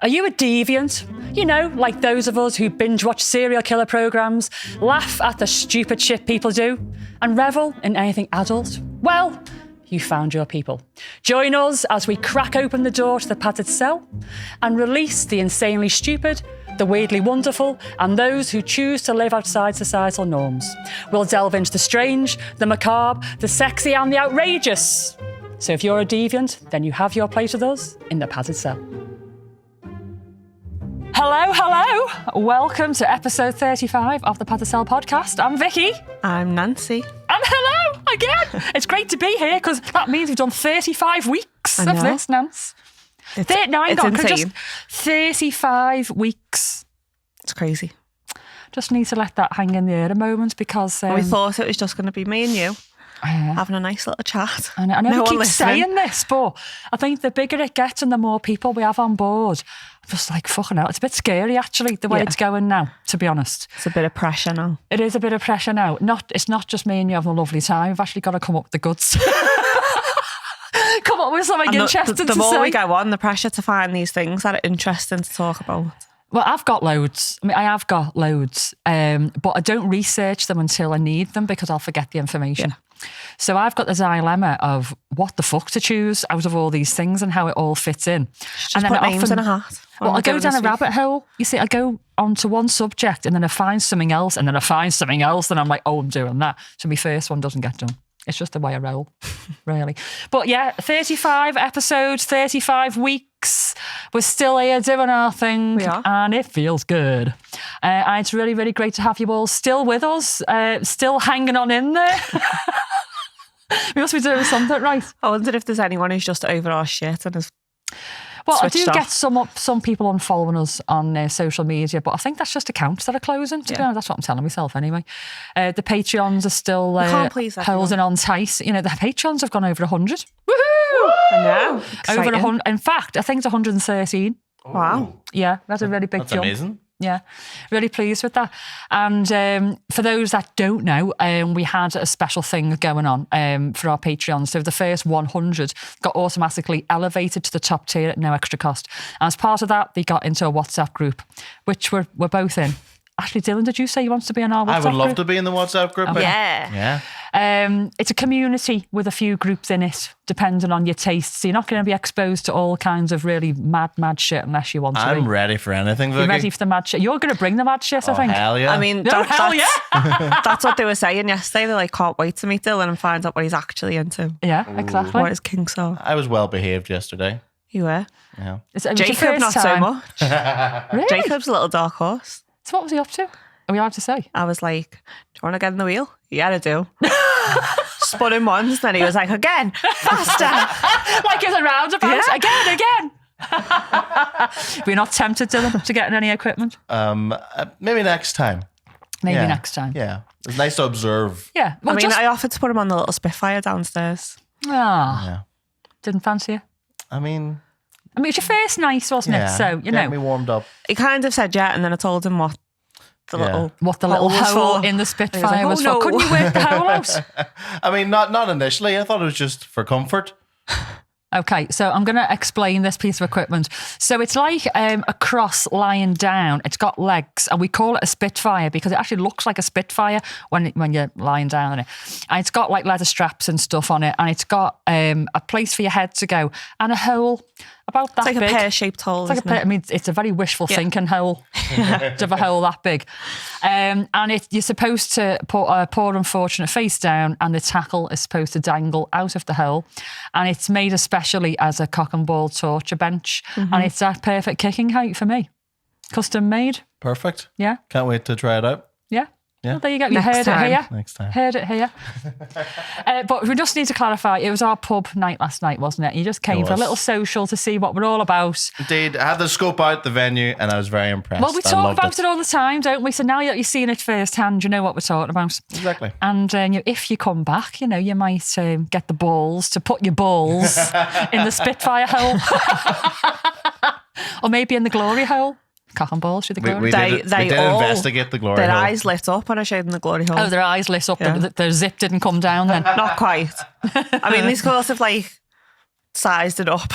Are you a deviant? You know, like those of us who binge watch serial killer programs, laugh at the stupid shit people do, and revel in anything adult? Well, you found your people. Join us as we crack open the door to the padded cell and release the insanely stupid, the weirdly wonderful, and those who choose to live outside societal norms. We'll delve into the strange, the macabre, the sexy, and the outrageous. So if you're a deviant, then you have your place with us in the padded cell. Hello. Welcome to episode 35 of the Padded Cell podcast. I'm Vicky. I'm Nancy. And hello again. It's great to be here because that means we've done 35 weeks of this, Nance. It's insane. 35 weeks. It's crazy. Just need to let that hang in the air a moment because... we thought it was just going to be me and you having a nice little chat. I know we keep saying this, but I think the bigger it gets and the more people we have on board, I'm just like, fucking hell, it's a bit scary actually, the way it's going now, to be honest. It's a bit of pressure now. It is a bit of pressure now. It's not just me and you having a lovely time. We've actually got to come up with the goods. Come up with something interesting to say. The more we go on, the pressure to find these things that are interesting to talk about. Well, I've got loads. I have got loads, but I don't research them until I need them because I'll forget the information. Yeah. So I've got the dilemma of what the fuck to choose out of all these things and how it all fits in. Just and then put names in a hat. Well, I go down a rabbit hole. You see, I go onto one subject and then I find something else and then I find something else and I'm like, oh, I'm doing that. So my first one doesn't get done. It's just the way I roll, really. But yeah, 35 episodes, 35 weeks. We're still here doing our thing. We are. And it feels good. And it's really, really great to have you all still with us, still hanging on in there. We must be doing something right. I wonder if there's anyone who's just over our shit and has I do off. get some people unfollowing us on social media, but I think that's just accounts that are closing, to be honest. That's what I'm telling myself anyway. The Patreons are still holding on tight. You know, the Patreons have gone over 100. Woohoo! I know. Exciting. Over 100. In fact, I think it's 113. Wow. Yeah, that's a really big jump. That's amazing. Yeah, really pleased with that. And for those that don't know, we had a special thing going on for our Patreon. So the first 100 got automatically elevated to the top tier at no extra cost. And as part of that, they got into a WhatsApp group, which we're both in. Actually, Dylan, did you say you want to be in our WhatsApp group? I would love to be in the WhatsApp group. Okay. Yeah. It's a community with a few groups in it, depending on your tastes. So you're not going to be exposed to all kinds of really mad shit unless you want to be. I'm ready for anything, Vicky. You're ready for the mad shit. You're going to bring the mad shit, I think. Hell yeah. I mean, hell yeah. That's what they were saying yesterday. They're like, can't wait to meet Dylan and find out what he's actually into. Yeah, exactly. What his kinks are. I was well behaved yesterday. You were? Yeah. Jacob, not so much. Really? Jacob's a little dark horse. So what was he up to? Are we allowed to say? I was like, do you want to get in the wheel? Yeah, I do. Spun him once, then he was like, again, faster. Like it's a roundabout. Yeah. Again. We're not tempted to get in any equipment? Maybe next time. Next time. Yeah. It's nice to observe. Yeah. Well, I offered to put him on the little Spitfire downstairs. Yeah. Didn't fancy you? I mean, it's your first night, wasn't it? So, you know. Get me warmed up. He kind of said yeah, and then I told him what the little hole in the Spitfire was for. Couldn't you work the hole out? I mean, not initially. I thought it was just for comfort. Okay, so I'm going to explain this piece of equipment. So it's like a cross lying down. It's got legs, and we call it a Spitfire because it actually looks like a Spitfire when you're lying down on it. And it's got like leather straps and stuff on it, and it's got a place for your head to go and a hole about that big. It's like a pear-shaped hole, it's a very wishful thinking hole to have a hole that big. And you're supposed to put a poor unfortunate face down and the tackle is supposed to dangle out of the hole. And it's made especially as a cock and ball torture bench. Mm-hmm. And it's that perfect kicking height for me. Custom made. Perfect. Yeah. Can't wait to try it out. Yeah. Yeah. Well, there you go. You heard it here. Next time. Heard it here. But we just need to clarify, it was our pub night last night, wasn't it? You just came for a little social to see what we're all about. Indeed. I had to scope out the venue and I was very impressed. Well, we talk about it all the time, don't we? So now that you've seen it firsthand, you know what we're talking about. Exactly. And if you come back, you might get the balls to put your balls in the Spitfire hole. Or maybe in the glory hole. Cock and balls through the glory. We did investigate the glory their hole. eyes lit up when I showed them the glory hole. Oh, their eyes lit up. Their zip didn't come down then. Not quite. I mean, these girls have sized it up.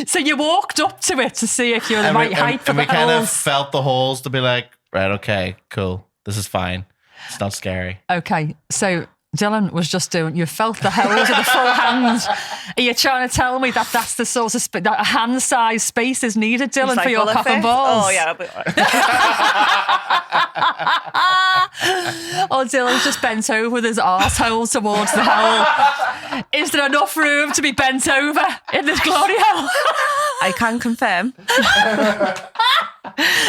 So you walked up to it to see if you were the right height for and the we kind of holes. felt the holes to be like, right, okay, cool. This is fine. It's not scary. Okay, so Dylan was just doing, you felt the holes with a full hand. Are you trying to tell me that that's the sort of that a hand-sized space is needed, Dylan, He's for your "Will it cock and fit?" balls? Oh, yeah. I'll be all right. Oh, Dylan's just bent over with his arsehole towards the hole. Is there enough room to be bent over in this glory hole? I can confirm.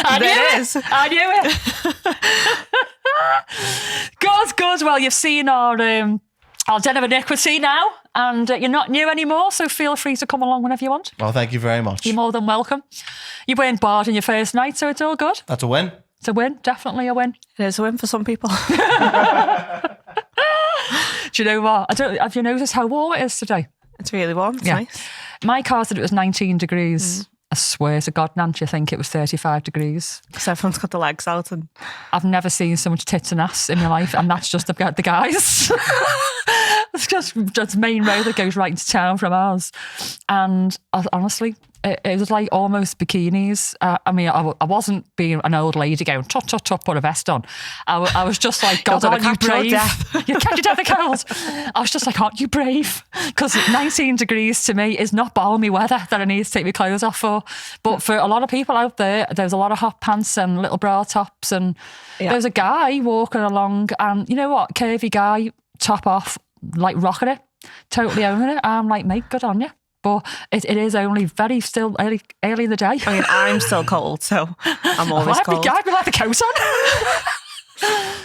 I knew it. Good. Well, you've seen our Den of Iniquity now, and you're not new anymore, so feel free to come along whenever you want. Well, thank you very much. You're more than welcome. You weren't barred in your first night, so it's all good. That's a win. It's a win, definitely a win. It is a win for some people. Do you know what? Have you noticed how warm it is today? It's really warm. It's nice. My car said it was 19 degrees. I swear to God, Nancy, I think it was 35 degrees. Because everyone's got the legs out. And I've never seen so much tits and ass in my life, and that's just the guys. It's just main road that goes right into town from ours. And honestly, it was like almost bikinis. I mean, I wasn't being an old lady going, tut, tut, tut, put a vest on. I was just like, God, aren't you brave? You catch your death of cold. I was just like, aren't you brave? Because 19 degrees to me is not balmy weather that I need to take my clothes off for. But for a lot of people out there's a lot of hot pants and little bra tops. And there's a guy walking along, and you know what? Curvy guy, top off, like rocking it, totally owning it. I'm like, mate, good on you. But it is only very still early in the day. I mean, I'm still cold, so I'm always cold. I'd be like the coat on.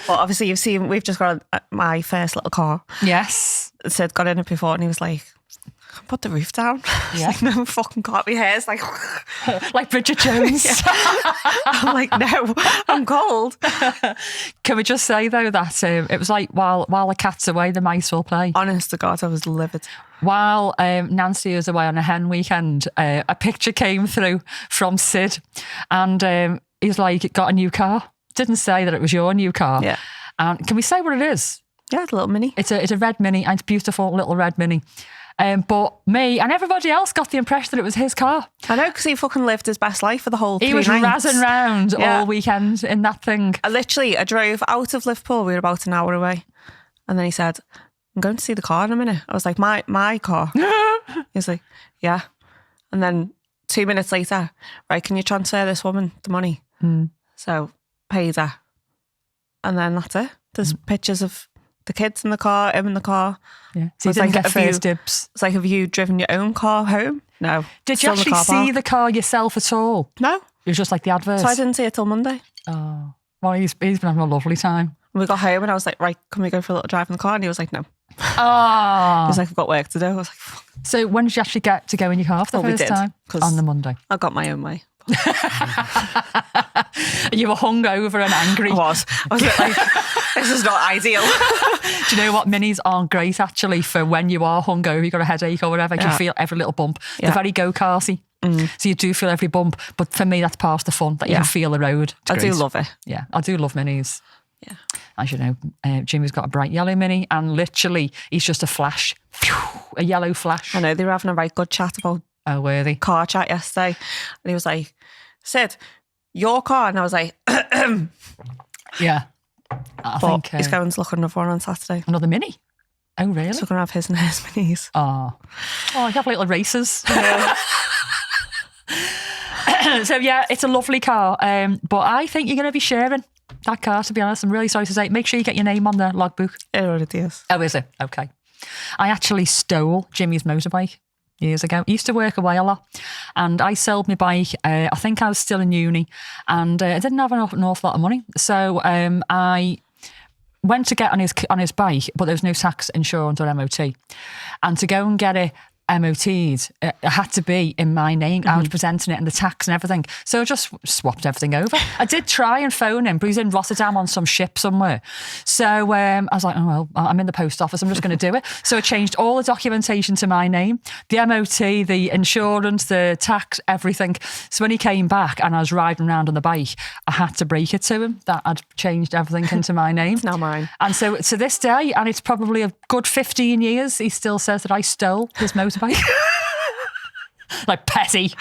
Well, obviously, you've seen, we've just got my first little car. Yes. Sid got in it before and he was like, put the roof down. Yeah. Like, no, fucking got my hair's like... Like Bridget Jones. I'm like, no, I'm cold. Can we just say, though, that it was like, while the cat's away, the mice will play. Honest to God, I was livid. While Nancy was away on a hen weekend, a picture came through from Sid, and he's like, got a new car. Didn't say that it was your new car. Yeah. Can we say what it is? Yeah, it's a little mini. It's a red Mini, and it's beautiful little red Mini. But me and everybody else got the impression that it was his car. I know, because he fucking lived his best life for the whole 3 nights. He was razzing round all weekend in that thing. I drove out of Liverpool. We were about an hour away. And then he said, I'm going to see the car in a minute. I was like, my car? He was like, yeah. And then 2 minutes later, right, can you transfer this woman the money? So paid her. And then that's it. There's pictures of the kids in the car, him in the car. Yeah. So you didn't get first dibs. It's like, have you driven your own car home? No. Did you actually see the car yourself at all? No. It was just like the adverts. So I didn't see it till Monday. Oh. Well, he's been having a lovely time. And we got home and I was like, right, can we go for a little drive in the car? And he was like, no. Oh. He was like, I've got work to do. I was like, fuck. So when did you actually get to go in your car for the first time? On the Monday. I got my own way. You were hungover and angry. I was a bit like, this is not ideal. Do you know what? Minis aren't great actually for when you are hungover, you've got a headache or whatever, you feel every little bump. They're very go-karty. So you do feel every bump. But for me, that's part of the fun, that you can feel the road. I do love it. Yeah, I do love minis. Yeah. As you know, Jimmy's got a bright yellow Mini, and literally he's just a flash. A yellow flash. I know, they were having a right good chat about worthy car chat yesterday. And he was like, Sid, your car? And I was like, yeah. I think he's going to look at another one on Saturday. Another Mini? Oh, really? So we're going to have his and hers minis. Oh, you have little races. So yeah, it's a lovely car. But I think you're going to be sharing that car, to be honest. I'm really sorry to say. Make sure you get your name on the logbook. It already is. Oh, is it? Okay. I actually stole Jimmy's motorbike years ago. I used to work away a lot, and I sold my bike. I think I was still in uni, and I didn't have an awful lot of money. So I went to get on his bike, but there was no tax, insurance or MOT. And to go and get it MOT'd, it had to be in my name. I was presenting it and the tax and everything. So I just swapped everything over. I did try and phone him, but he's in Rotterdam on some ship somewhere. So I was like, oh, well, I'm in the post office. I'm just going to do it. So I changed all the documentation to my name, the MOT, the insurance, the tax, everything. So when he came back and I was riding around on the bike, I had to break it to him that I'd changed everything into my name. It's now mine. And so to this day, and it's probably a good 15 years, he still says that I stole his motorbike. Like petty.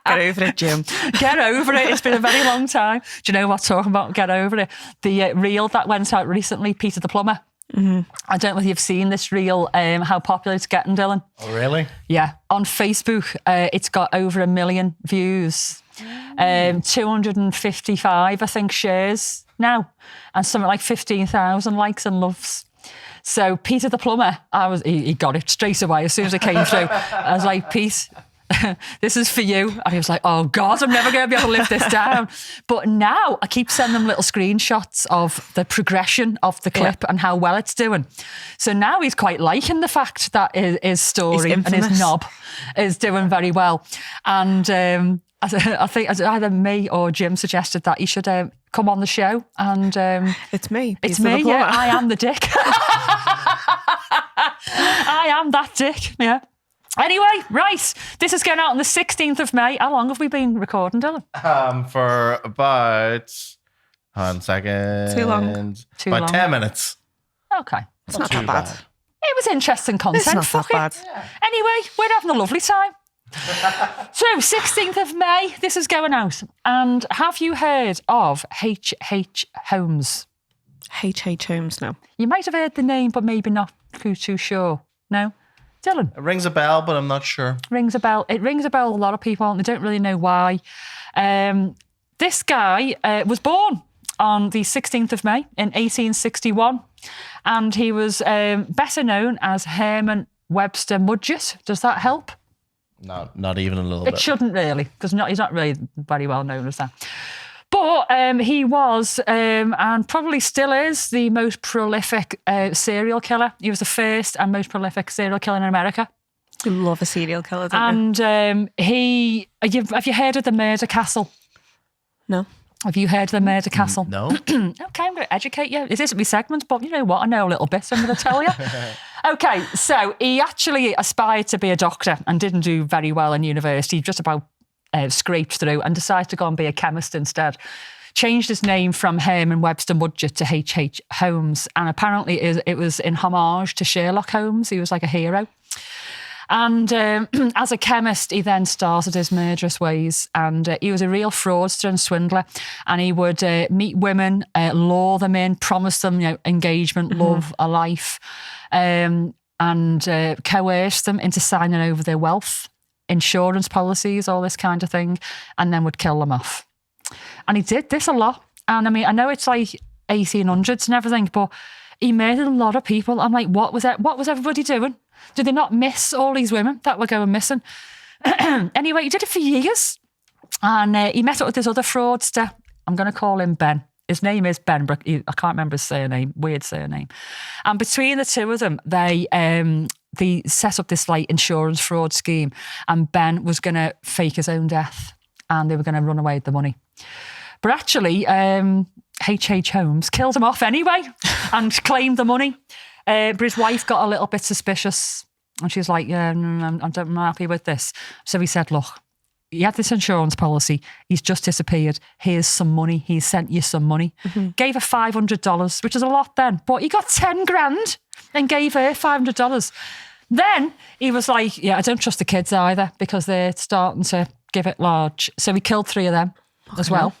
Get over it, Jim. Get over it. It's been a very long time. Do you know what? Talking about get over it. The reel that went out recently, Peter the Plumber. Mm-hmm. I don't know if you've seen this reel, how popular it's getting, Dylan. Oh, really? Yeah. On Facebook, it's got over 1 million views. 255, I think, shares now. And something like 15,000 likes and loves. So Peter the Plumber, he got it straight away as soon as it came through. I was like, Pete, this is for you. And he was like, oh God, I'm never going to be able to live this down. But now I keep sending him little screenshots of the progression of the clip and how well it's doing. So now he's quite liking the fact that his story and his knob is doing very well. And I think either me or Jim suggested that he should come on the show. And it's me. It's me, yeah. I am the dick. I am that dick, yeah. Anyway, right. This is going out on the 16th of May. How long have we been recording, Dylan? For about 1 second. Too long. About 10 minutes. Okay. It's not that bad. It was interesting content. It's not that bad. Yeah. Anyway, we're having a lovely time. So, 16th of May, this is going out. And have you heard of H.H. Holmes? H.H. Holmes, no. You might have heard the name, but maybe not too sure. No? Dylan? It rings a bell, but I'm not sure. Rings a bell. It rings a bell to a lot of people, and they don't really know why. This guy was born on the 16th of May in 1861, and he was better known as Herman Webster Mudgett. Does that help? No, not even a little bit. It shouldn't really, because he's not really very well known as that. But he was, and probably still is, the most prolific serial killer. He was the first and most prolific serial killer in America. You love a serial killer, don't you? And have you heard of the Murder Castle? No. Have you heard of the Murder Castle? No. Okay, I'm going to educate you. It isn't my segment, but you know what? I know a little bit, so I'm going to tell you. Okay, so he actually aspired to be a doctor and didn't do very well in university, just about scraped through, and decided to go and be a chemist instead. Changed his name from Herman Webster Mudgett to H.H. Holmes, and apparently it was in homage to Sherlock Holmes. He was like a hero. And as a chemist, he then started his murderous ways, and he was a real fraudster and swindler, and he would meet women, lure them in, promise them engagement, love, a life, and coerce them into signing over their wealth, insurance policies, all this kind of thing, and then would kill them off. And he did this a lot. And I mean, I know it's like 1800s and everything, but he murdered a lot of people. I'm like, what was everybody doing? Did they not miss all these women that were going missing? Anyway, he did it for years. And he met up with this other fraudster. I'm going to call him Ben. His name is Ben, but I can't remember his surname, weird surname. And between the two of them, they set up this like insurance fraud scheme, and Ben was going to fake his own death, and they were going to run away with the money. But actually, H.H. Holmes killed him off anyway and claimed the money. But his wife got a little bit suspicious, and she's like, yeah, I'm not happy with this. So he said, look, he had this insurance policy. He's just disappeared. Here's some money. He sent you some money. Mm-hmm. Gave her $500, which is a lot then. But he got 10 grand and gave her $500. Then he was like, yeah, I don't trust the kids either because they're starting to give it large. So he killed 3 of them as well.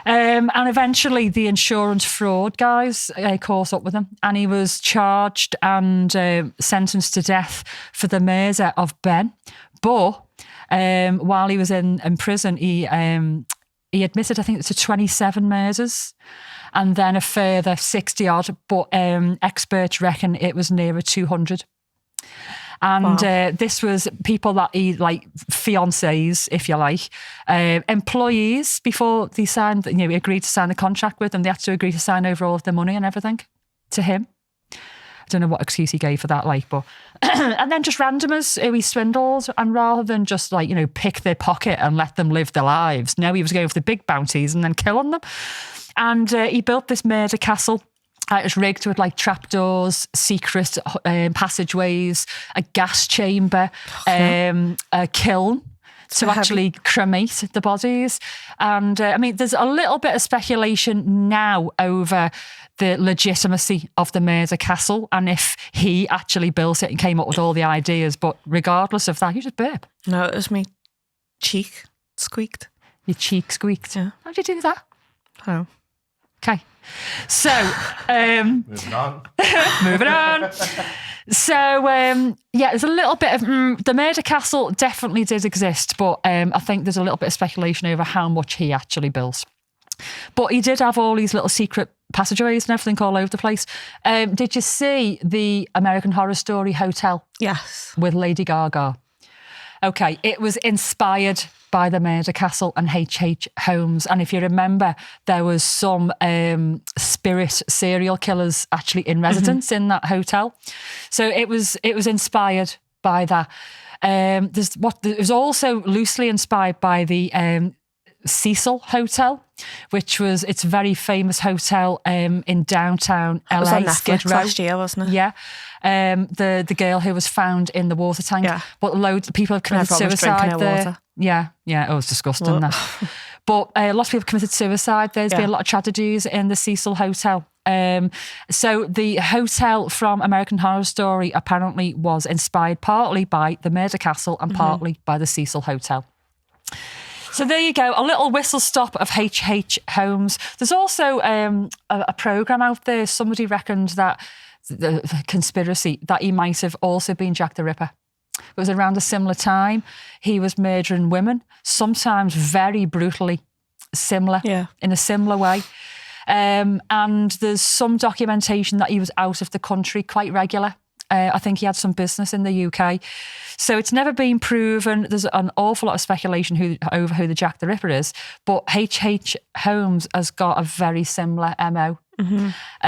And eventually the insurance fraud guys caught up with him, and he was charged and sentenced to death for the murder of Ben. But while he was in prison, he admitted, I think, to 27 murders, and then a further 60 odd. But experts reckon it was nearer 200. And this was people that he, like, fiancés, if you like, employees before they signed, he agreed to sign the contract with them. They had to agree to sign over all of their money and everything to him. I don't know what excuse he gave for that, like, but and then just randomers who he swindled, and rather than just like, pick their pocket and let them live their lives, no, he was going for the big bounties and then killing them. And he built this murder castle. It was rigged with like trapdoors, secret passageways, a gas chamber, a kiln. to actually cremate the bodies. And I mean, there's a little bit of speculation now over the legitimacy of the murder castle and if he actually built it and came up with all the ideas. But regardless of that, you just burp. No, it was me cheek squeaked. Your cheek squeaked. Yeah. How'd you do that? Oh. Okay. So, Moving on. moving on. So, yeah, there's a little bit of the murder castle definitely did exist, but I think there's a little bit of speculation over how much he actually built. But he did have all these little secret passageways and everything all over the place. Did you see the American Horror Story Hotel? Yes. With Lady Gaga? Okay, it was inspired by the murder castle and H.H. Holmes. And if you remember, there was some spirit serial killers actually in residence in that hotel. So it was inspired by that. It was also loosely inspired by the Cecil Hotel, which was it's a very famous hotel in downtown LA. It was on Netflix Skid Row last year, wasn't it? Yeah. The girl who was found in the water tank. Yeah. But loads of people have committed everyone was drinking suicide her there. water. Yeah. Oh, it's disgusting. That. But lots of people committed suicide. There's been a lot of tragedies in the Cecil Hotel. So the hotel from American Horror Story apparently was inspired partly by the murder castle and partly by the Cecil Hotel. So there you go, a little whistle stop of H.H. Holmes. There's also a programme out there. Somebody reckoned that the conspiracy that he might have also been Jack the Ripper. It was around a similar time. He was murdering women, sometimes very brutally similar, in a similar way. And there's some documentation that he was out of the country quite regular. I think he had some business in the UK. So it's never been proven. There's an awful lot of speculation over who the Jack the Ripper is. But H.H. Holmes has got a very similar MO.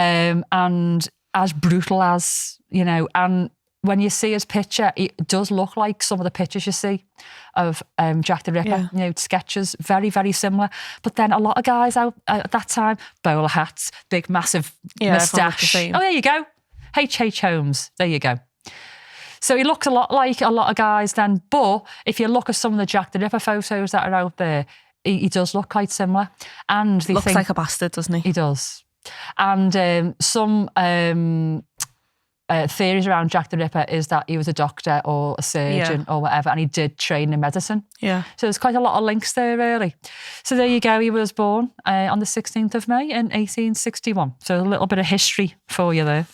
And as brutal as, and when you see his picture, it does look like some of the pictures you see of Jack the Ripper, sketches, very, very similar. But then a lot of guys out at that time, bowler hats, big, massive moustache. Oh, there you go. H.H. Holmes. There you go. So he looks a lot like a lot of guys then. But if you look at some of the Jack the Ripper photos that are out there, he does look quite similar. And they looks like a bastard, doesn't he? He does. And some theories around Jack the Ripper is that he was a doctor or a surgeon or whatever, and he did train in medicine. Yeah. So there's quite a lot of links there, really. So there you go. He was born on the 16th of May in 1861. So a little bit of history for you there.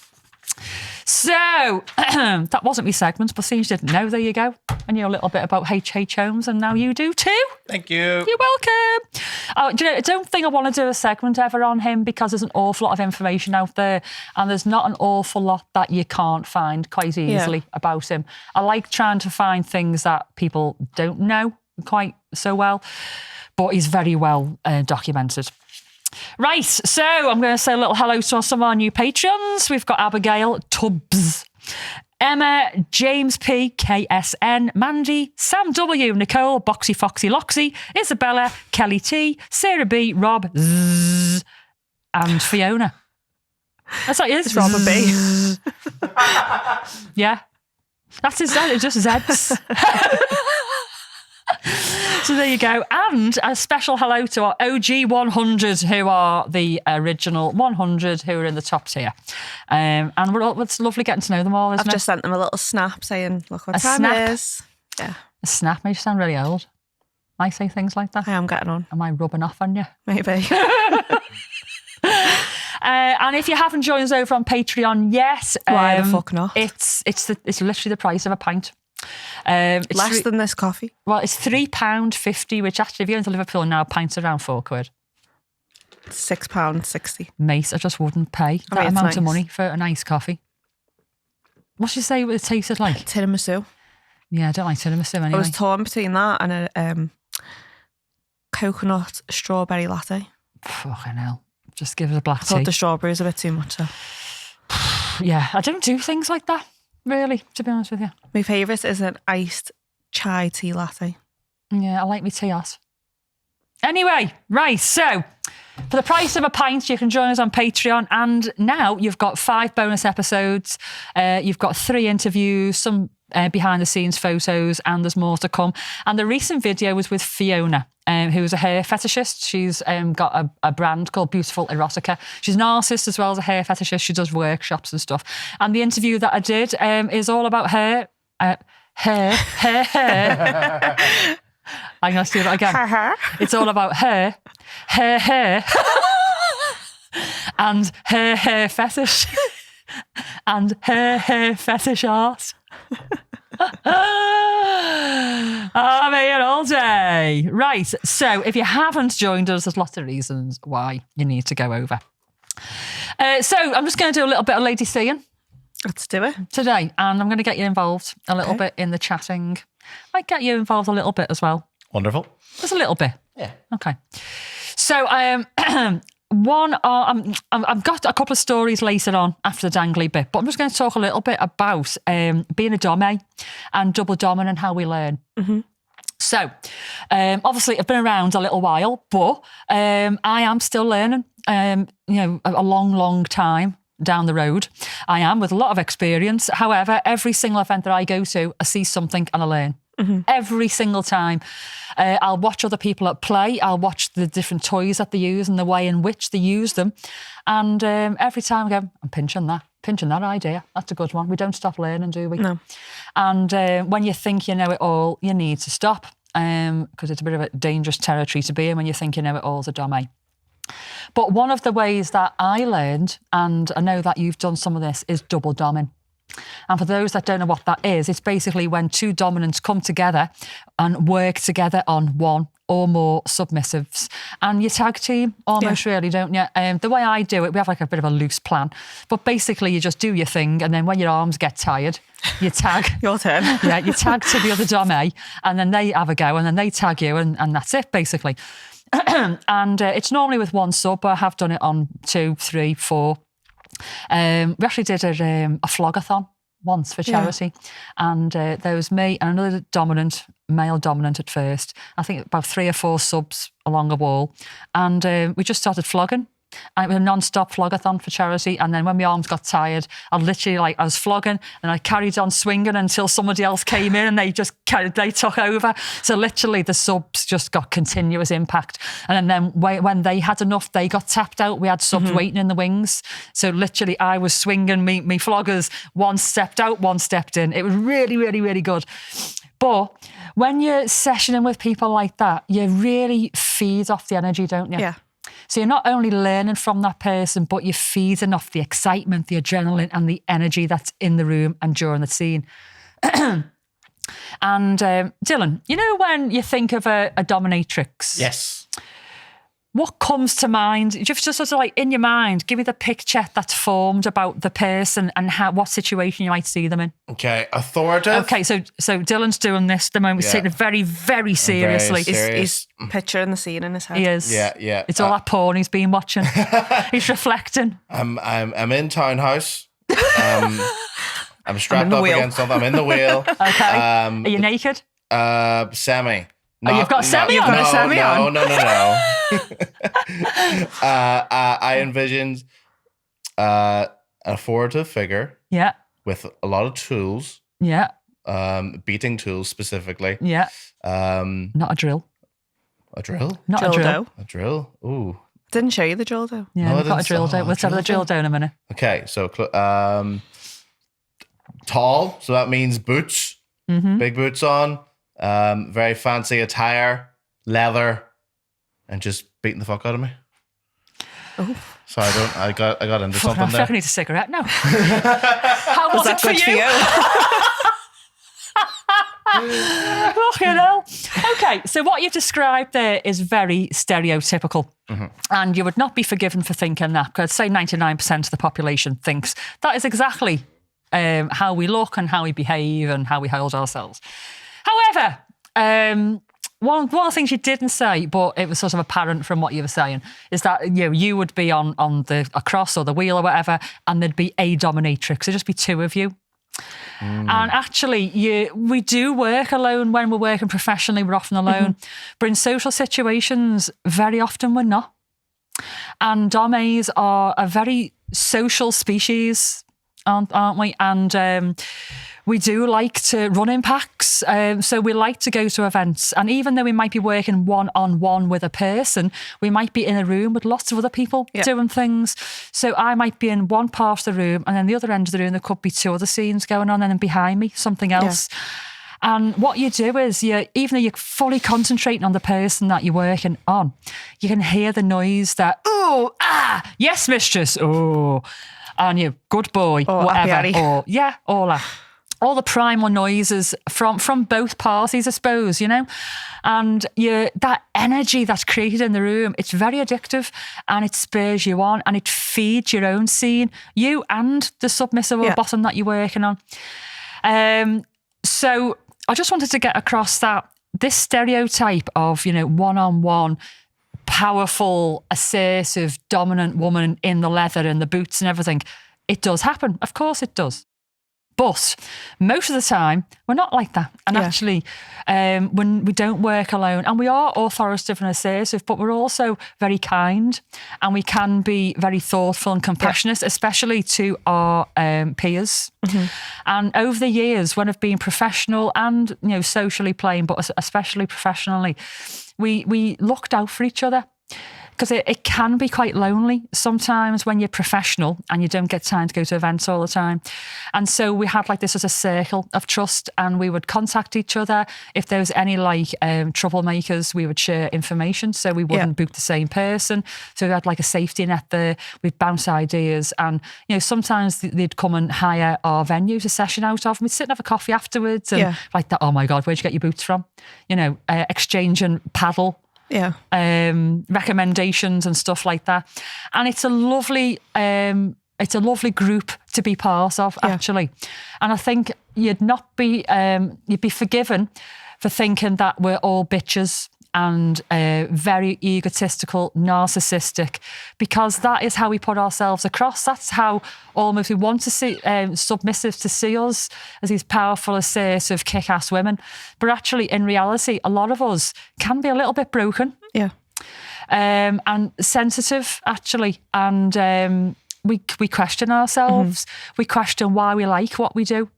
So that wasn't my segment, but since you didn't know, there you go. I knew a little bit about H.H. Holmes, and now you do too. Thank you. You're welcome. I don't think I want to do a segment ever on him because there's an awful lot of information out there, and there's not an awful lot that you can't find quite easily about him. I like trying to find things that people don't know quite so well, but he's very well documented. Right, so I'm going to say a little hello to some of our new Patreons. We've got Abigail Tubbs, Emma, James P, KSN, Mandy, Sam W, Nicole, Boxy Foxy Loxy, Isabella, Kelly T, Sarah B, Rob Zzz, and Fiona. That's what it is. It's Robert B. Yeah. That's his Z, it's just Zeds. So there you go. And a special hello to our OG 100, who are the original 100 who are in the top tier. And it's lovely getting to know them all, isn't I've just sent them a little snap saying, look what time it is. Yeah. A snap makes you sound really old. I say things like that. I am getting on. Am I rubbing off on you? Maybe. And if you haven't joined us over on Patreon yet, why the fuck not? It's literally the price of a pint. Less than this coffee. Well, it's £3.50, which actually, if you're going to Liverpool now, pints around £4. £6.60. Mate, I just wouldn't pay that amount of money for a nice coffee. What should you say it tasted like? Tiramisu. Yeah, I don't like tiramisu anyway. I was torn between that and a coconut strawberry latte. Fucking hell. Just give us a black tea. I thought the strawberries a bit too much. So. Yeah, I don't do things like that, really, to be honest with you. My favourite is an iced chai tea latte. Yeah, I like my tea hot. Anyway, right, so for the price of a pint, you can join us on Patreon, and now you've got 5 bonus episodes. You've got 3 interviews, some behind the scenes photos, and there's more to come. And the recent video was with Fiona, who's a hair fetishist. She's got a brand called Beautiful Erotica. She's an artist as well as a hair fetishist. She does workshops and stuff. And the interview that I did is all about hair. Hair. I'm going to do that again. It's all about hair, and hair fetish, and hair fetish art. I'm here all day. Right, so if you haven't joined us, there's lots of reasons why you need to go over. So I'm just going to do a little bit of lady seeing. Let's do it. Today, and I'm going to get you involved a little bit in the chatting. Might get you involved a little bit as well. Wonderful. Just a little bit. Yeah. Okay. So I've got a couple of stories later on after the dangly bit, but I'm just going to talk a little bit about being a dom and double dominant and how we learn. Mm-hmm. So, obviously, I've been around a little while, but I am still learning. A long time down the road. I am with a lot of experience. However, every single event that I go to, I see something and I learn. Mm-hmm. Every single time. I'll watch other people at play. I'll watch the different toys that they use and the way in which they use them. And every time I go, I'm pinching that idea. That's a good one. We don't stop learning, do we? No. And when you think you know it all, you need to stop, because it's a bit of a dangerous territory to be in when you think you know it all as a domme. But one of the ways that I learned, and I know that you've done some of this, is double domming. And for those that don't know what that is, it's basically when two dominants come together and work together on one or more submissives. And you tag team almost, really, don't you? The way I do it, we have like a bit of a loose plan. But basically, you just do your thing, and then when your arms get tired, you tag. Your turn. Yeah, you tag to the other domme, and then they have a go, and then they tag you, and that's it, basically. And it's normally with one sub, but I have done it on 2, 3, 4. We actually did a flogathon once for charity, and there was me and another male dominant at first. I think about 3 or 4 subs along a wall, and we just started flogging. And it was a non-stop flogathon for charity. And then when my arms got tired, I was flogging and I carried on swinging until somebody else came in and they took over. So literally the subs just got continuous impact. And then when they had enough, they got tapped out. We had subs waiting in the wings. So literally I was swinging me floggers. One stepped out, one stepped in. It was really, really, really good. But when you're sessioning with people like that, you really feed off the energy, don't you? Yeah. So you're not only learning from that person, but you're feeding off the excitement, the adrenaline and the energy that's in the room and during the scene. And Dylan, you know when you think of a dominatrix? Yes. What comes to mind? Just sort of like in your mind, give me the picture that's formed about the person and what situation you might see them in. Okay, authoritative. Okay, so Dylan's doing this at the moment. He's taking it very, very seriously. He's picturing the scene in his head. He is. Yeah. It's all that porn he's been watching. He's reflecting. I'm in townhouse. I'm strapped up against something. I'm in the wheel. Okay. Are you naked? Semi. You've got a semi on? You've got a semi on? No. I envisioned an authoritative figure. Yeah. With a lot of tools. Yeah. Beating tools specifically. Yeah. Not a drill. A drill? Not a drill. A drill? Ooh. Didn't show you the drill dough. Yeah, No, we've got a drill dough. We'll tell the drill dough in a minute. Okay, so tall, so that means boots. Mm-hmm. Big boots on. Very fancy attire, leather, and just beating the fuck out of me. Oh. So I got into something I there. need a cigarette now. How was it for you? Fucking hell. Okay, so what you've described there is very stereotypical. Mm-hmm. And you would not be forgiven for thinking that, because I'd say 99% of the population thinks that is exactly how we look and how we behave and how we hold ourselves. However, one of the things you didn't say, but it was sort of apparent from what you were saying, is that you would be on a cross or the wheel or whatever, and there'd be a dominatrix. There'd just be 2 of you. And actually, we do work alone when we're working professionally. We're often alone. But in social situations, very often we're not. And dommies are a very social species, aren't we? And We do like to run in packs. So we like to go to events. And even though we might be working one-on-one with a person, we might be in a room with lots of other people doing things. So I might be in one part of the room, and then the other end of the room, there could be 2 other scenes going on, and then behind me, something else. Yeah. And what you do is, even though you're fully concentrating on the person that you're working on, you can hear the noise that, oh, ah, yes, mistress, oh, and you, good boy, whatever, or all that. All the primal noises from both parties, I suppose, and that energy that's created in the room, it's very addictive, and it spurs you on, and it feeds your own scene, you and the submissive or bottom that you're working on. So I just wanted to get across that this stereotype of, one-on-one, powerful, assertive, dominant woman in the leather and the boots and everything, it does happen. Of course it does. But most of the time, we're not like that. And actually, when we don't work alone, and we are authoritative and assertive, but we're also very kind, and we can be very thoughtful and compassionate, especially to our peers. Mm-hmm. And over the years, when I've been professional and socially playing, but especially professionally, we looked out for each other. Because it can be quite lonely sometimes when you're professional and you don't get time to go to events all the time. And so we had this as a circle of trust, and we would contact each other. If there was any troublemakers, we would share information so we wouldn't book the same person. So we had a safety net there. We'd bounce ideas, and sometimes they'd come and hire our venue to session out of, and we'd sit and have a coffee afterwards and that, oh my God, where'd you get your boots from? Exchanging paddle. Recommendations and stuff like that, and it's a lovely group to be part of, actually. And I think you'd be forgiven for thinking that we're all bitches and very egotistical, narcissistic, because that is how we put ourselves across. That's how almost we want to see submissive to see us as these powerful, assertive, kick-ass women. But actually, in reality, a lot of us can be a little bit broken. Yeah. And sensitive, actually. And we question ourselves. Mm-hmm. We question why we like what we do.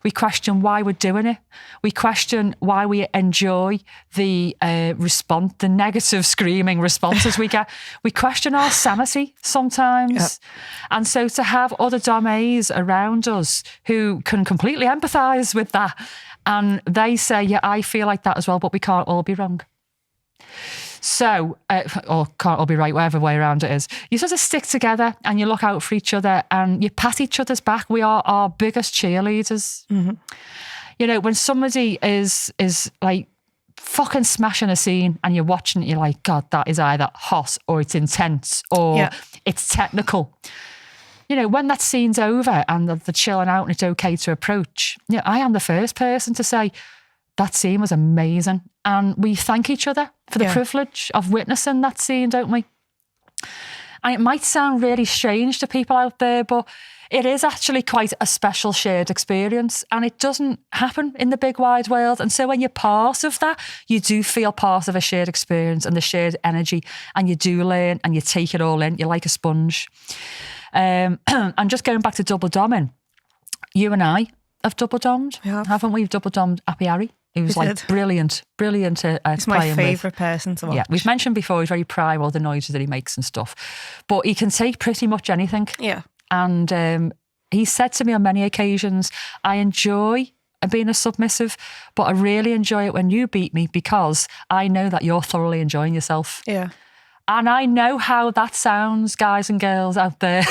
We question why we're doing it. We question why we enjoy the the negative screaming responses we get. We question our sanity sometimes. Yep. And so to have other domains around us who can completely empathise with that, and they say, yeah, I feel like that as well, but we can't all be wrong. So, or can't all be right, whatever way around it is. You sort of stick together and you look out for each other and you pat each other's back. We are our biggest cheerleaders. Mm-hmm. When somebody is fucking smashing a scene and you're watching it, you're like, God, that is either hot or it's intense or it's technical. When that scene's over and they're chilling out and it's okay to approach, I am the first person to say, that scene was amazing. And we thank each other for the privilege of witnessing that scene, don't we? And it might sound really strange to people out there, but it is actually quite a special shared experience, and it doesn't happen in the big wide world. And so when you're part of that, you do feel part of a shared experience and the shared energy, and you do learn and you take it all in. You're like a sponge. And just going back to double domming, you and I have double dommed, haven't we? We've double dommed Appy Harry. He was brilliant at He's my favourite person to watch. Yeah, we've mentioned before, he's very primal, the noises that he makes and stuff. But he can take pretty much anything. Yeah. And he said to me on many occasions, I enjoy being a submissive, but I really enjoy it when you beat me because I know that you're thoroughly enjoying yourself. Yeah. And I know how that sounds, guys and girls out there.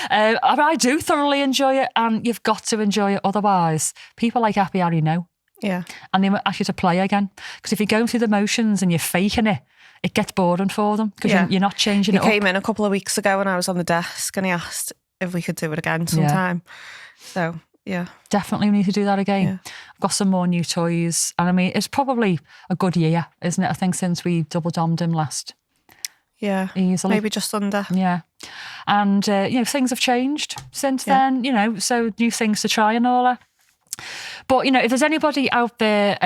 I do thoroughly enjoy it, and you've got to enjoy it. Otherwise, people like Appy Harry know. Yeah. And they might ask you to play again. Because if you're going through the motions and you're faking it, it gets boring for them because you're not changing it up. He came in a couple of weeks ago when I was on the desk and he asked if we could do it again sometime. So, yeah. Definitely need to do that again. Yeah. I've got some more new toys. And I mean, it's probably a good year, isn't it? I think since we double dommed him last. Yeah, easily. Maybe just under. Yeah. And, things have changed since then, so new things to try and all that. But, if there's anybody out there,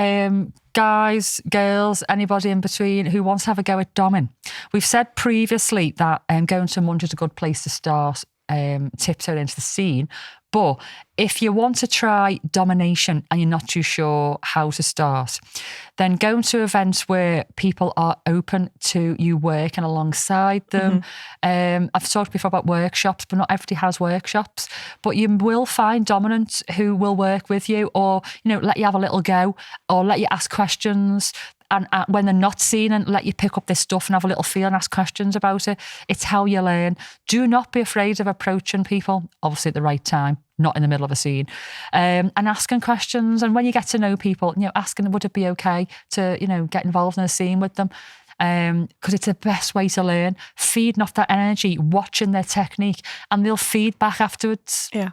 guys, girls, anybody in between who wants to have a go at domming, we've said previously that going to Munch is a good place to start. tiptoed into the scene. But if you want to try domination and you're not too sure how to start, then go to events where people are open to you working alongside them. I've talked before about workshops, but not everybody has workshops. But you will find dominants who will work with you, or let you have a little go, or let you ask questions. And when they're not seen, and let you pick up this stuff and have a little feel and ask questions about it. It's how you learn. Do not be afraid of approaching people, obviously at the right time, not in the middle of a scene, and asking questions. And when you get to know people, asking, would it be okay to, get involved in a scene with them? Because it's the best way to learn. Feeding off that energy, watching their technique, and they'll feed back afterwards. Yeah.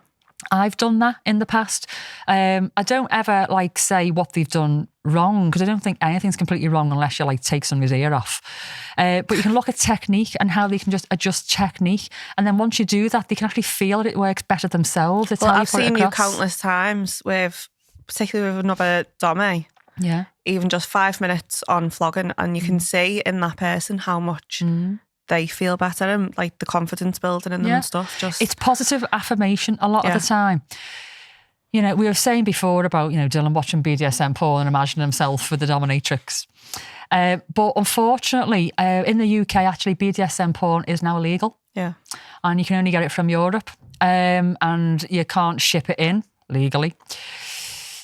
I've done that in the past. I don't ever say what they've done wrong, because I don't think anything's completely wrong unless you take somebody's ear off. But you can look at technique and how they can just adjust technique, and then once you do that, they can actually feel it works better themselves. It's well, how I've seen you you countless times particularly with another domme. Yeah. Even just 5 minutes on flogging, and you can see in that person how much they feel better, and the confidence building in them and stuff. It's positive affirmation a lot of the time. We were saying before about, Dylan watching BDSM porn and imagining himself with the dominatrix. But unfortunately, in the UK, actually, BDSM porn is now illegal. Yeah. And you can only get it from Europe. And you can't ship it in legally.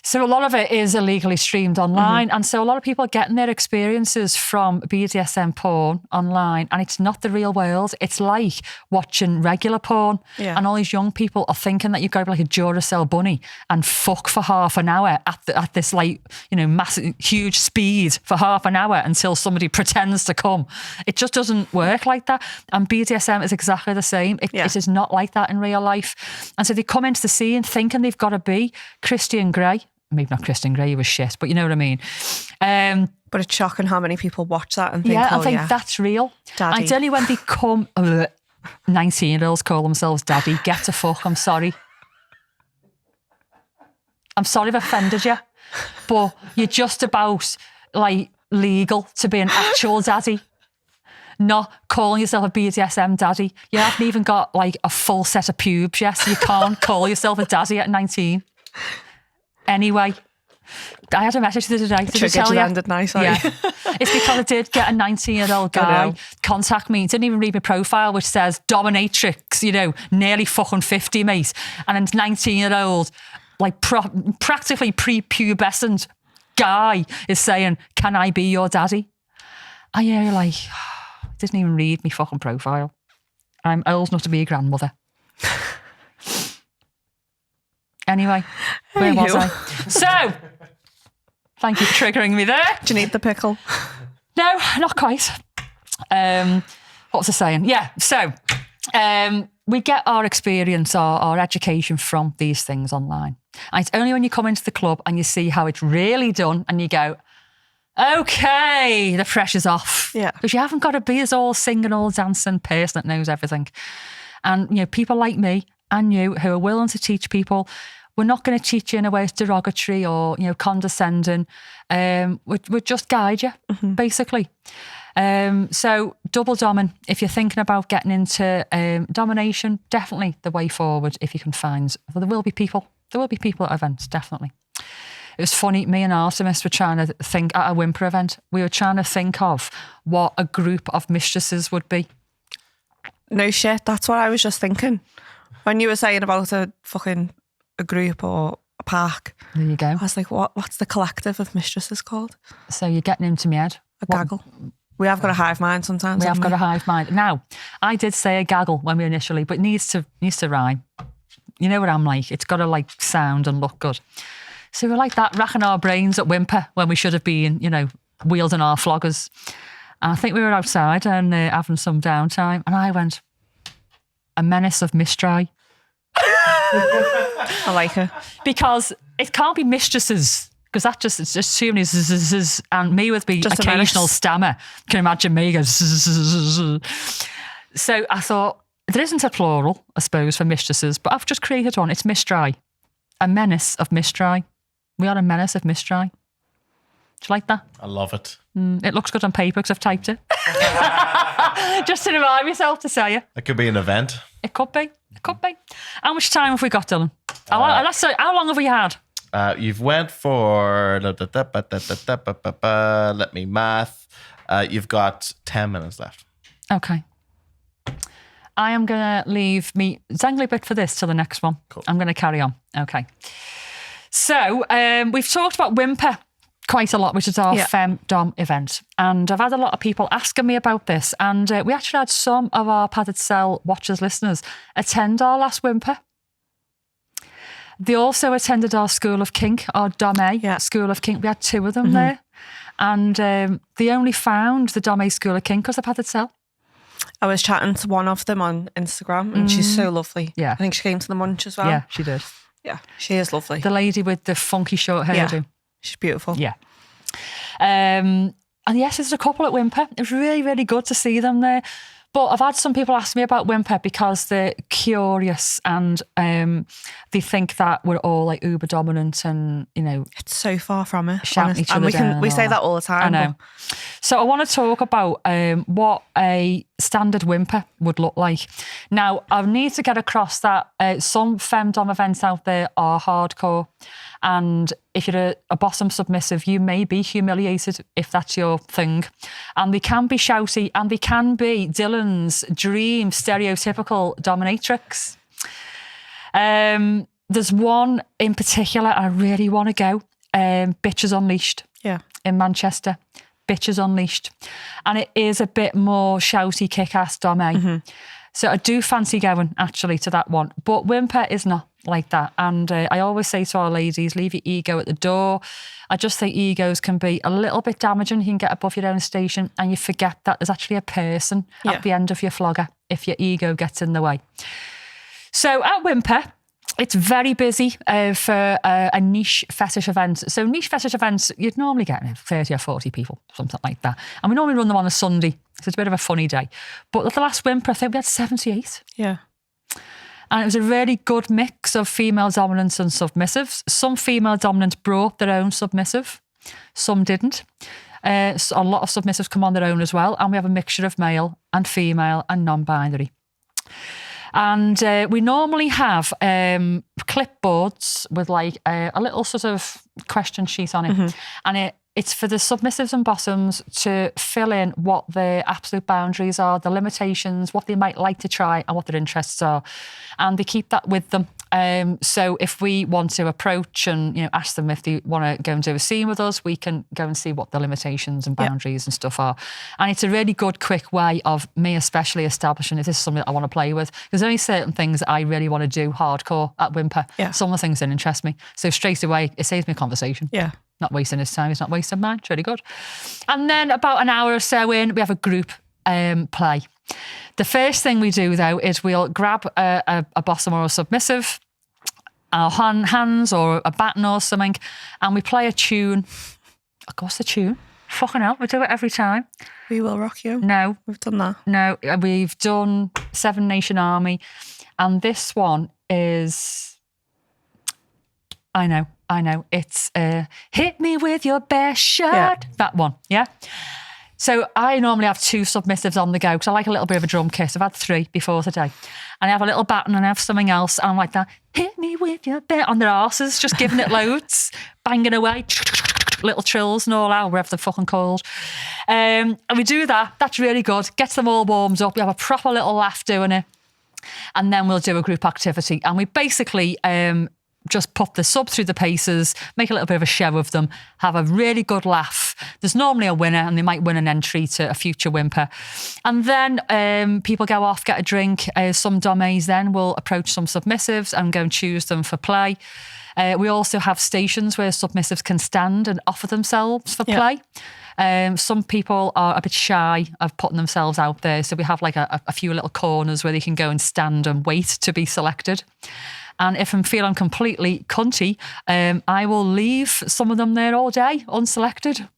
So a lot of it is illegally streamed online. And so a lot of people are getting their experiences from BDSM porn online, and it's not the real world. It's like watching regular porn. Yeah. And all these young people are thinking that you've got to be like a Duracell bunny and fuck for half an hour at this massive, huge speed for half an hour until somebody pretends to come. It just doesn't work like that. And BDSM is exactly the same. It is not like that in real life. And so they come into the scene thinking they've got to be Christian Grey. Maybe not Christian Grey, he was shit, but you know what I mean. But it's shocking how many people watch that and think, that's real. Daddy. And it's only when they come, 19-year-olds call themselves daddy. Get to fuck, I'm sorry. I'm sorry I've offended you, but you're just about legal to be an actual daddy, not calling yourself a BDSM daddy. You haven't even got a full set of pubes yet, so you can't call yourself a daddy at 19. Anyway, I had a message the other day. Did I tell you? Landed nice, sorry. Yeah. It's because I did get a 19-year-old guy contact me. He didn't even read my profile, which says dominatrix, nearly fucking 50, mate. And a 19-year-old, practically prepubescent guy is saying, can I be your daddy? And you're didn't even read my fucking profile. I'm old enough to be a grandmother. Anyway, where was I? So, thank you for triggering me there. Do you need the pickle? No, not quite. What was I saying? Yeah, so we get our experience, our education from these things online. And it's only when you come into the club and you see how it's really done and you go, okay, the pressure's off. Yeah. Because you haven't got to be this all singing, all dancing person that knows everything. And, people like me and you who are willing to teach people, we're not going to teach you in a way that's derogatory or, condescending. We'll just guide you, basically. So double doming, if you're thinking about getting into domination, definitely the way forward if you can find, well, there will be people at events, definitely. It was funny, me and Artemis were trying to think at a Whimper event, we were trying to think of what a group of mistresses would be. No shit, that's what I was just thinking. When you were saying about a group or a park. There you go. I was like, what's the collective of mistresses called? So you're getting into my head. A gaggle. We have got a hive mind sometimes. We have got a hive mind. Now, I did say a gaggle when we initially, but it needs to rhyme. You know what I'm like? It's got to sound and look good. So we're like that, racking our brains at Whimper when we should have been, wielding our floggers. And I think we were outside and having some downtime. And I went, a Menace of Mistrai. I like her. Because it can't be mistresses. Because that it's just too many zzz, and me with the occasional stammer. Can you imagine me go zzz. So I thought, there isn't a plural, I suppose, for mistresses, but I've just created one. It's Mistrai. A Menace of Mistrai. We are a Menace of Mistrai. Do you like that? I love it. It looks good on paper because I've typed it. Just to remind myself to say it. It could be an event. It could be. It could be. How much time have we got, Dylan? Let's say, how long have we had? You've went for, let me math. You've got 10 minutes left. Okay. I am going to leave me zangly bit for this till the next one. Cool. I'm going to carry on. Okay. So we've talked about Whimper quite a lot, which is our Fem Dom event. And I've had a lot of people asking me about this. And we actually had some of our Padded Cell watchers, listeners, attend our last Whimper. They also attended our School of Kink, our Dom-A School of Kink. We had 2 of them there. And they only found the Dom-A School of Kink because of Padded Cell. I was chatting to one of them on Instagram and she's so lovely. Yeah. I think she came to the munch as well. Yeah, she did. Yeah, she is lovely. The lady with the funky short hairdo. Yeah, she's beautiful. Yeah. And yes, there's a couple at Whimper. It was really, really good to see them there. But I've had some people ask me about Whimper because they're curious and they think that we're all like uber dominant and, you know. It's so far from it. Shouting each other and down we and say all that all the time. I know. So I want to talk about what a standard Whimper would look like. Now, I need to get across that some femdom events out there are hardcore. And if you're a bottom submissive, you may be humiliated if that's your thing. And they can be shouty and they can be Dylan's dream stereotypical dominatrix. There's one in particular I really want to go. Bitches Unleashed in Manchester. Bitches Unleashed. And it is a bit more shouty, kick-ass dom-a. So I do fancy going, actually, to that one. But Whimper is not like that. And I always say to our ladies, leave your ego at the door. I just think egos can be a little bit damaging. You can get above your own station and you forget that there's actually a person at the end of your flogger if your ego gets in the way. So at Whimper, it's very busy for a niche fetish event. So niche fetish events, you'd normally get 30 or 40 people, something like that. And we normally run them on a Sunday, so it's a bit of a funny day. But at the last Whimper, I think we had 78. Yeah. And it was a really good mix of female dominants and submissives. Some female dominants brought their own submissive. Some didn't. So a lot of submissives come on their own as well. And we have a mixture of male and female and non-binary. And we normally have clipboards with like a little sort of question sheet on it. And it's for the submissives and bottoms to fill in what their absolute boundaries are, the limitations, what they might like to try and what their interests are. And they keep that with them. So if we want to approach and ask them if they want to go and do a scene with us, we can go and see what the limitations and boundaries and stuff are. And it's a really good, quick way of me especially establishing if this is something that I want to play with. There's only certain things that I really want to do hardcore at Whimper. Yeah. Some of the things that interest me. So straight away, it saves me a conversation. Yeah. Not wasting his time, he's not wasting mine. It's really good. And then about an hour or so in, we have a group play. The first thing we do, though, is we'll grab a bottom or a submissive, our hands or a baton or something, and we play a tune. What's the tune? Fucking hell, we do it every time. We Will Rock You. No. We've done that. No, we've done Seven Nation Army, and this one is... I know. It's Hit Me With Your Best Shot. Yeah. That one, yeah? So I normally have 2 submissives on the go because I like a little bit of a drum kiss. I've had 3 before today. And I have a little baton and I have something else. And I'm like that, hit me with your best, on their arses, just giving it loads, banging away, little trills and all out, wherever they're fucking called. And we do that. That's really good. Gets them all warmed up. We have a proper little laugh doing it. And then we'll do a group activity. And we basically... just put the sub through the paces, make a little bit of a show of them, have a really good laugh. There's normally a winner and they might win an entry to a future Whimper. And then people go off, get a drink. Some domies then will approach some submissives and go and choose them for play. We also have stations where submissives can stand and offer themselves for play. Some people are a bit shy of putting themselves out there. So we have like a few little corners where they can go and stand and wait to be selected. And if I'm feeling completely cunty, I will leave some of them there all day, unselected.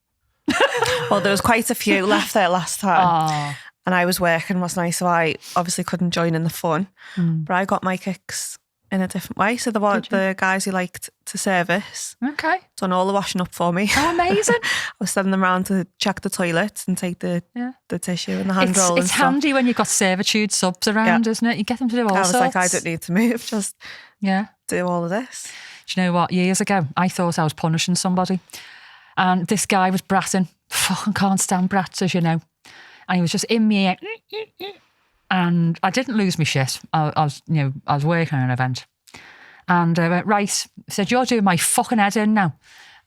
Well, there was quite a few left there last time. And I was working, wasn't I? So I obviously couldn't join in the fun. But I got my kicks in a different way. So the guys who liked to service Okay. done all the washing up for me. Oh, amazing. I was sending them around to check the toilets and take the tissue and the hand roll. It's handy when you've got servitude subs around, isn't it? You get them to do all I was sorts. like, I don't need to move, just do all of this. Do you know what? Years ago, I thought I was punishing somebody. And this guy was bratting. Fucking can't stand brats, as you know. And he was just in me ear. And I didn't lose my shit. I was working on an event. And I went, right, I said, you're doing my fucking head in now.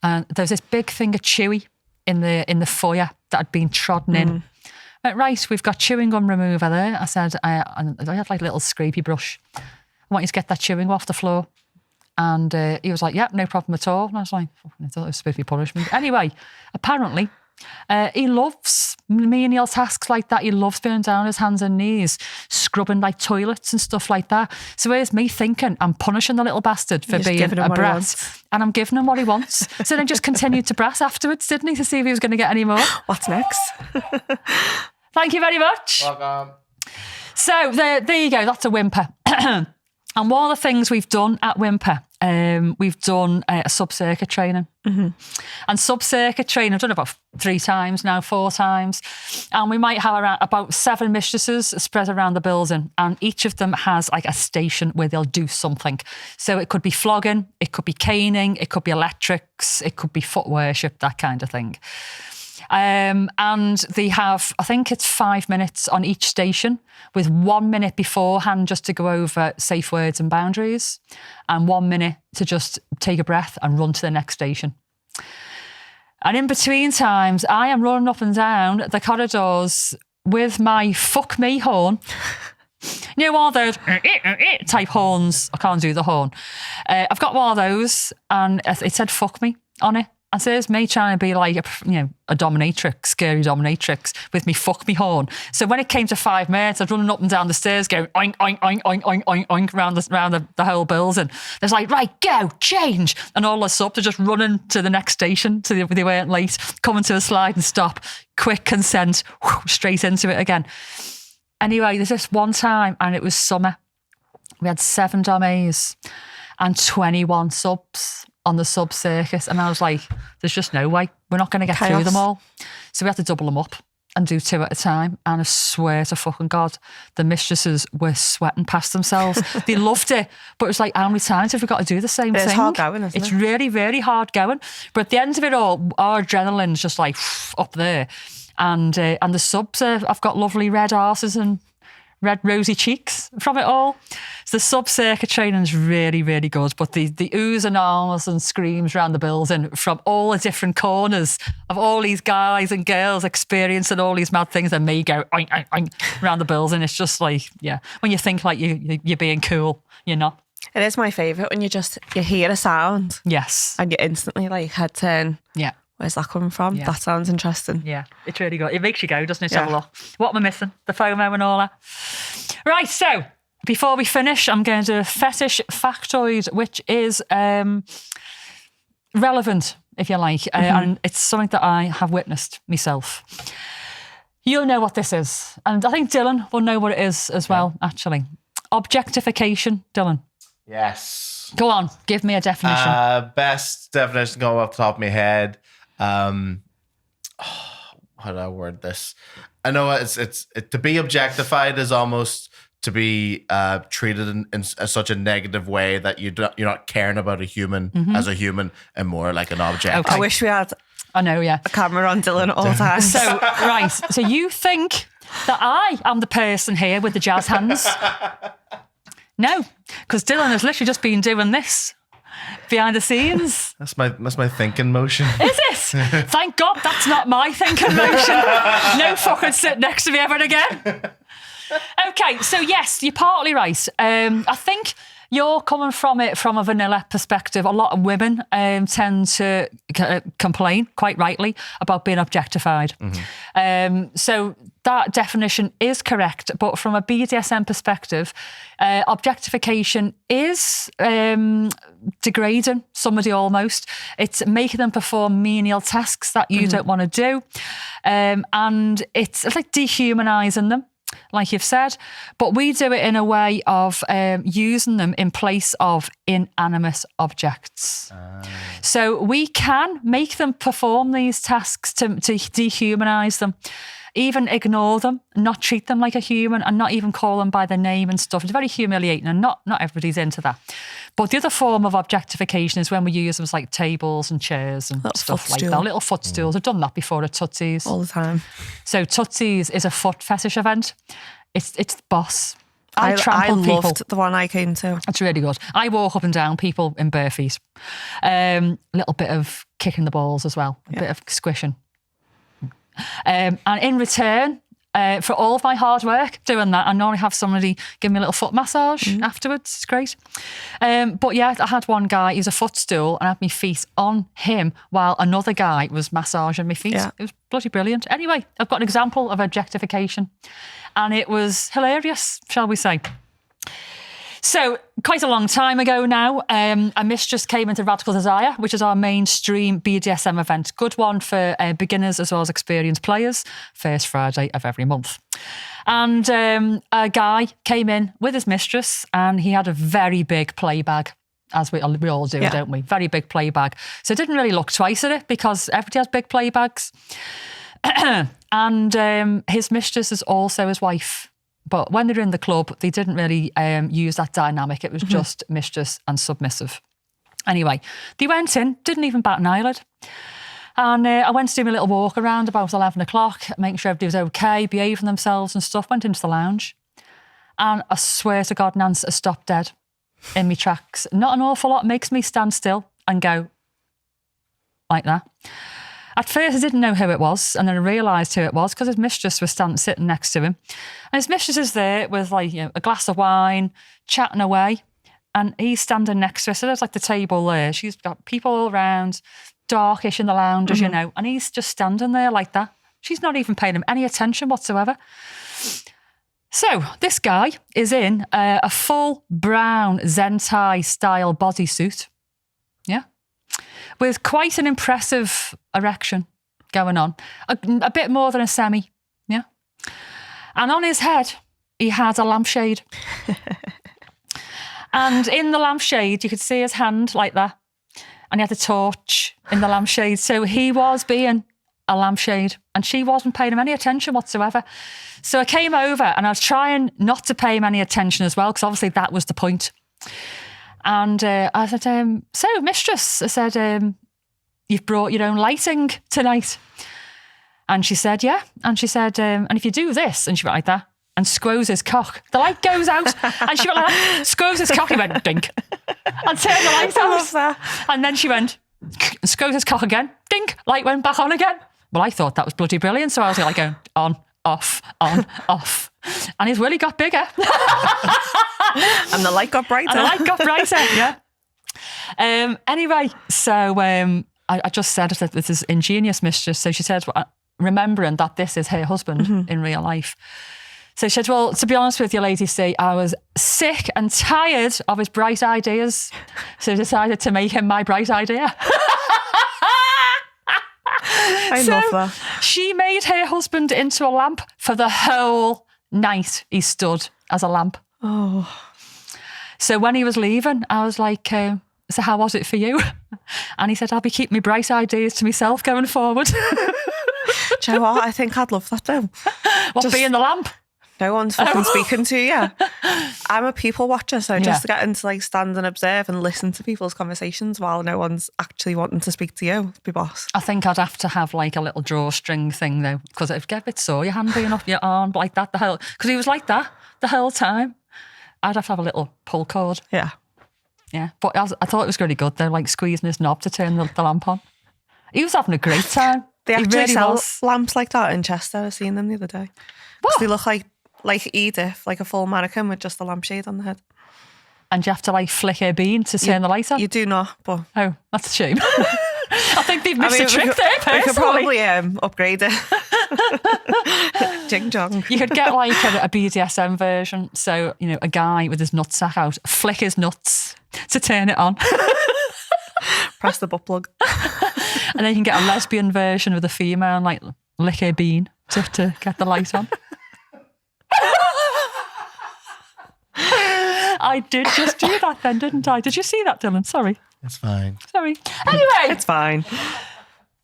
And there was this big thing of chewy in the foyer that had been trodden in. I went, right, we've got chewing gum remover there. I said, I had like a little scrapey brush. I want you to get that chewing off the floor. And he was like, yep, no problem at all. And I was like, I thought it was supposed to be punishment. Anyway, apparently, he loves menial tasks like that. He loves being down on his hands and knees, scrubbing like toilets and stuff like that. So here's me thinking I'm punishing the little bastard for being a brat, and I'm giving him what he wants. So then just continued to brat afterwards, didn't he, to see if he was going to get any more. What's next? Thank you very much. Welcome. So there you go. That's a whimper. And one of the things we've done at Whimper, we've done a sub-circuit training. And sub-circuit training, I've done it about 3 times now, 4 times. And we might have around about 7 mistresses spread around the building. And each of them has like a station where they'll do something. So it could be flogging, it could be caning, it could be electrics, it could be foot worship, that kind of thing. And they have, I think it's 5 minutes on each station, with 1 minute beforehand just to go over safe words and boundaries, and 1 minute to just take a breath and run to the next station. And in between times, I am running up and down the corridors with my fuck me horn. You know, all those type horns. I can't do the horn. I've got one of those, and it said fuck me on it. And so there's me trying to be like a dominatrix, scary dominatrix with me fuck me horn. So when it came to 5 minutes, I was running up and down the stairs going oink, oink, oink, oink, oink, oink, oink around the whole building. There's like, right, go, change. And all the subs are just running to the next station so they weren't late, coming to a slide and stop, quick consent, straight into it again. Anyway, there's this one time, and it was summer. We had 7 domains and 21 subs on the sub-circus, and I was like, there's just no way we're not going to get through them all. So we had to double them up and do 2 at a time. And I swear to fucking God, the mistresses were sweating past themselves. They loved it, but it was like, how many times have we got to do the same thing? It's hard going, isn't it? It's really, really hard going. But at the end of it all, our adrenaline's just like up there, and the subs I've got lovely red arses and red rosy cheeks from it all. So the sub-circuit training is really, really good. But the oohs and ahs and screams around the building from all the different corners of all these guys and girls experiencing all these mad things, and me go oink, oink, oink around the building. It's just like, when you think like you're being cool, you're not. It is my favourite when you hear a sound. Yes. And you instantly like head turn. Yeah. Where's that coming from? Yeah. That sounds interesting. Yeah, it's really good. It makes you go, doesn't it? Have a look. What am I missing? The FOMO and all that. Right, so before we finish, I'm going to do a fetish factoid, which is relevant, if you like, and it's something that I have witnessed myself. You'll know what this is, and I think Dylan will know what it is as well, actually. Objectification, Dylan. Yes. Go on, give me a definition. Best definition going off the top of my head. How do I word this? I know it's to be objectified is almost to be treated in such a negative way that you're not caring about a human as a human and more like an object. Okay. I wish we had I know, yeah. a camera on Dylan at all times. So, right. So you think that I am the person here with the jazz hands? No, because Dylan has literally just been doing this behind the scenes. That's my thinking motion. Is it? Thank God that's not my thinking motion. No fucking sit next to me ever again. Okay, so yes, you're partly right. I think you're coming from it from a vanilla perspective. A lot of women tend to complain, quite rightly, about being objectified. So that definition is correct, but from a BDSM perspective, objectification is degrading somebody almost. It's making them perform menial tasks that you don't want to do. And it's like dehumanising them. like you've said, but we do it in a way of using them in place of inanimate objects. So we can make them perform these tasks to dehumanise them, even ignore them, not treat them like a human, and not even call them by their name and stuff. It's very humiliating, and not everybody's into that. But the other form of objectification is when we use them as like tables and chairs and stuff like that. Little footstools. I've done that before at Tootsie's. All the time. So Tootsie's is a foot fetish event. It's the boss. I trample people. Loved the one I came to. It's really good. I walk up and down people in bare feet. Little bit of kicking the balls as well. A bit of squishing. And in return, for all of my hard work doing that, I normally have somebody give me a little foot massage afterwards. It's great. But yeah, I had one guy, he was a footstool, and I had my feet on him while another guy was massaging my feet. Yeah. It was bloody brilliant. Anyway, I've got an example of objectification, and it was hilarious, shall we say. So, quite a long time ago now, a mistress came into Radical Desire, which is our mainstream BDSM event. Good one for beginners as well as experienced players. First Friday of every month. And a guy came in with his mistress, and he had a very big play bag, as we all do, don't we? Very big play bag. So didn't really look twice at it, because everybody has big play bags. And his mistress is also his wife. But when they were in the club, they didn't really use that dynamic. It was just mistress and submissive. Anyway, they went in, didn't even bat an eyelid. And I went to do my little walk around about 11 o'clock, making sure everybody was okay, behaving themselves and stuff. Went into the lounge. And I swear to God, Nance, I stopped dead in my tracks. Not an awful lot makes me stand still and go like that. At first, I didn't know who it was, and then I realised who it was because his mistress was sitting next to him. And his mistress is there with a glass of wine, chatting away, and he's standing next to her. So there's like the table there. She's got people all around, darkish in the lounge, as you know, and he's just standing there like that. She's not even paying him any attention whatsoever. So this guy is in a full brown Zentai style bodysuit. Yeah. With quite an impressive erection going on. A bit more than a semi, yeah? And on his head, he had a lampshade. And in the lampshade, you could see his hand like that. And he had a torch in the lampshade. So he was being a lampshade, and she wasn't paying him any attention whatsoever. So I came over, and I was trying not to pay him any attention as well, because obviously that was the point. And I said, so, mistress, I said, you've brought your own lighting tonight. And she said, yeah. And she said, and if you do this, and she went like that, and squoze his cock, the light goes out. And she went like that, squoze his cock, he went, dink. And turned the light out. And then she went, squoze his cock again, dink, light went back on again. Well, I thought that was bloody brilliant. So I was like going, on, off, and his willy got bigger. And the light got brighter. Yeah. Anyway, so I just said that this is ingenious, mistress. So she said, remembering that this is her husband in real life. So she said, well, to be honest with you, Lady C, I was sick and tired of his bright ideas. So I decided to make him my bright idea. I love that. She made her husband into a lamp for the whole night. He stood as a lamp. Oh. So when he was leaving, I was like, so how was it for you? And he said, I'll be keeping my bright ideas to myself going forward. Do you know what? I think I'd love that though. What, being the lamp? No one's fucking speaking to you. I'm a people watcher, so just getting to stand and observe and listen to people's conversations while no one's actually wanting to speak to you, be boss. I think I'd have to have like a little drawstring thing though, because it'd get a bit sore, your hand being up your arm like that because he was like that the whole time. I'd have to have a little pull cord. Yeah. Yeah, but I thought it was really good though, like squeezing his knob to turn the lamp on. He was having a great time. They actually really sell lamps like that in Chester. I seen them the other day. What? They look like Edith, like a full mannequin with just a lampshade on the head. And you have to like flick a bean to turn the light on? You do not, but... Oh, that's a shame. I think they've missed a trick there, personally. We could probably upgrade it. Jing jong. You could get like a BDSM version. So, a guy with his nutsack out, flick his nuts to turn it on. Press the butt plug. And then you can get a lesbian version with a female and like lick a bean to get the light on. I did just do that then, didn't I? Did you see that, Dylan? Sorry. It's fine. Sorry. Anyway. It's fine.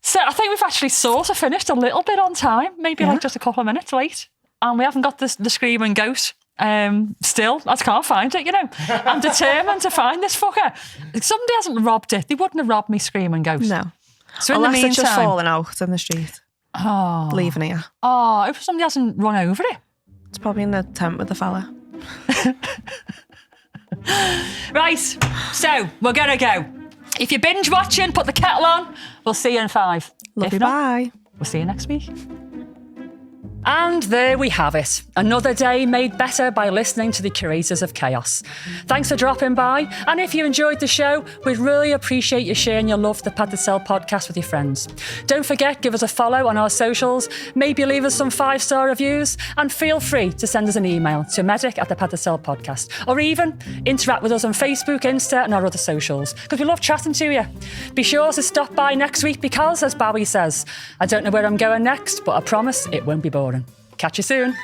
So I think we've actually sort of finished a little bit on time, maybe like just a couple of minutes late. And we haven't got the screaming goat. Still, I can't find it, you know. I'm determined to find this fucker. If somebody hasn't robbed it, they wouldn't have robbed me screaming goat. No. So in Unless the it's just meantime, falling out in the street. Oh. Leaving it. If somebody hasn't run over it. It's probably in the tent with the fella. Right, so we're going to go. If you're binge watching, put the kettle on. We'll see you in 5. Love If you, not, bye. we'll see you next week. And there we have it. Another day made better by listening to the curators of chaos. Thanks for dropping by. And if you enjoyed the show, we'd really appreciate you sharing your love for the Pad to Sell podcast with your friends. Don't forget, give us a follow on our socials. Maybe leave us some 5-star reviews. And feel free to send us an email to medic@the Pad to Sell podcast. Or even interact with us on Facebook, Insta, and our other socials. Because we love chatting to you. Be sure to stop by next week because, as Bowie says, I don't know where I'm going next, but I promise it won't be boring. Catch you soon.